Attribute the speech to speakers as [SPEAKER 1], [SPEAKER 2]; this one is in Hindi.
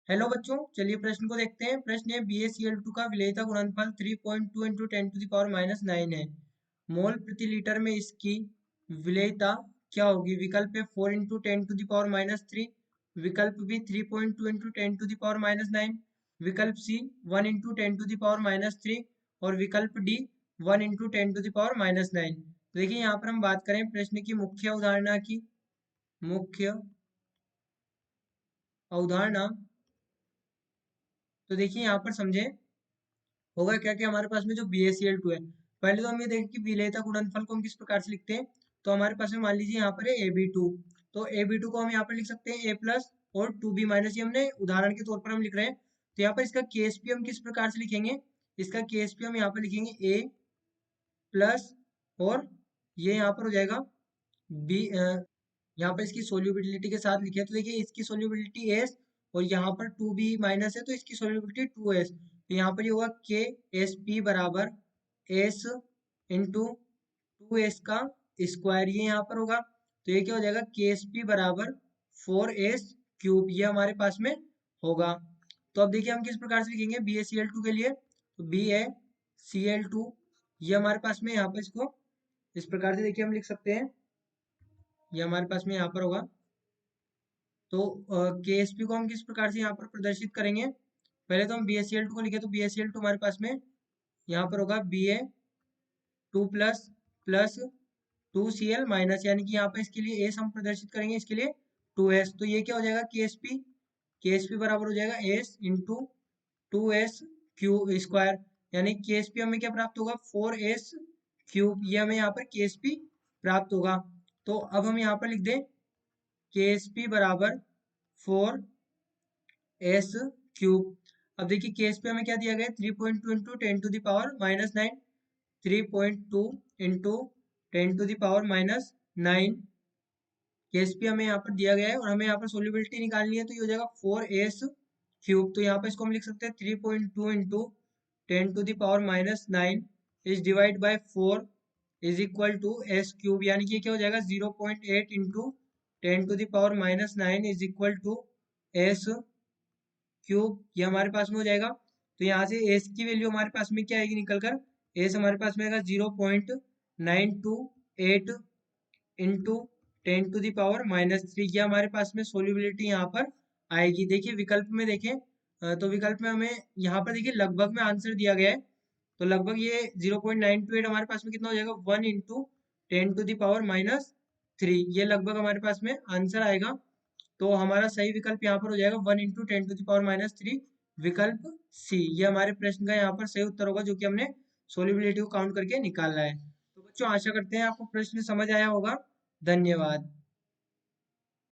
[SPEAKER 1] हेलो बच्चों, चलिए प्रश्न को देखते हैं। प्रश्न है BaCl2 का विलेयता गुणनफल 3.2 इंटू 10⁻⁹ है। मोल प्रति लीटर में इसकी विलेयता क्या होगी? विकल्प है 4 इंटू 10⁻³ विकल्प बी 3.2 इंटू 10⁻⁹ विकल्प सी 1 इंटू 10⁻³ और विकल्प डी 1 इंटू 10⁻⁹। तो देखिए यहाँ पर हम बात करें प्रश्न की मुख्य अवधारणा की। मुख्य अवधारणा तो देखिए यहाँ पर समझे होगा क्या कि हमारे पास में जो BaCl2 है, पहले तो हम ये देखें कि विलेयता गुणनफल को हम किस प्रकार से लिखते हैं। तो हमारे पास में मान लीजिए यहाँ पर है Ab2, तो Ab2 को हम यहाँ पर लिख सकते हैं A प्लस और 2B माइनस, ये हमने उदाहरण के तौर पर हम लिख रहे हैं। तो यहाँ पर इसका KSP हम किस प्रकार से लिखेंगे? इसका KSP हम यहाँ पर लिखेंगे A प्लस और ये यहाँ पर हो जाएगा B। यहाँ पर इसकी सोल्यूबिलिटी के साथ लिखे तो देखिए इसकी सोल्यूबिलिटी एस और यहाँ पर 2B माइनस है तो इसकी सोल्यूबिलिटी 2S। तो यहाँ पर ये होगा के एस पी बराबर एस इंटू 2S का स्क्वायर, ये यहाँ पर होगा। तो ये क्या हो जाएगा? के एस पी बराबर 4S³ ये हमारे पास में होगा। तो अब देखिए हम किस प्रकार से लिखेंगे BaCl2 के लिए। तो BaCl2 ये हमारे पास में यहाँ पर इसको इस प्रकार से देखिए हम लिख सकते हैं। ये हमारे पास में यहाँ पर होगा। तो KSP को हम किस प्रकार से यहाँ पर प्रदर्शित करेंगे? पहले तो हम BaCl2 को लिखे तो BaCl2 हमारे पास में यहाँ पर होगा Ba2 plus plus 2Cl minus, यानी कि यहाँ पर इसके लिए एस हम प्रदर्शित करेंगे, इसके लिए 2S। तो ये क्या हो जाएगा? KSP बराबर हो जाएगा S इंटू 2S³ यानी KSP हमें क्या प्राप्त होगा? 4S³। ये हमें यहाँ पर KSP प्राप्त होगा। तो अब हम यहाँ पर लिख दें KSP बराबर 4S³। अब देखिए KSP हमें क्या दिया गया है? 3.2 इंटू 10⁻⁹ 3.2 इंटू 10⁻⁹ KSP हमें यहाँ पर दिया गया है और हमें यहाँ पर सोल्यूबिलिटी निकालनी है। तो ये हो जाएगा 4S³ तो यहाँ पर इसको हम लिख सकते हैं 3.2 into 10⁻⁹ is divide by 4 is equal to S³, यानी कि ये क्या हो जाएगा? 0.8 into 10⁻⁹ is equal to S³ ये हमारे पास में हो जाएगा। तो यहाँ से S की वैल्यू हमारे पास में क्या आएगी निकल कर? S हमारे पास में आएगा 0.928 इंटू 10⁻⁻3। ये हमारे पास में सोल्यूबिलिटी यहाँ पर आएगी। देखिए विकल्प में देखें तो विकल्प में हमें यहाँ पर देखिए लगभग में आंसर दिया गया है। तो लगभग ये 0.928 हमारे पास में कितना हो जाएगा? 1 इंटू 10⁻⁻3 ये लगभग हमारे पास में आंसर आएगा। तो हमारा सही विकल्प यहाँ पर हो जाएगा 1 इंटू 10⁻⁻3 विकल्प सी। ये हमारे प्रश्न का यहाँ पर सही उत्तर होगा, जो कि हमने सोल्यूबिलिटी को काउंट करके निकालना है। तो बच्चों आशा करते हैं आपको प्रश्न समझ आया होगा। धन्यवाद।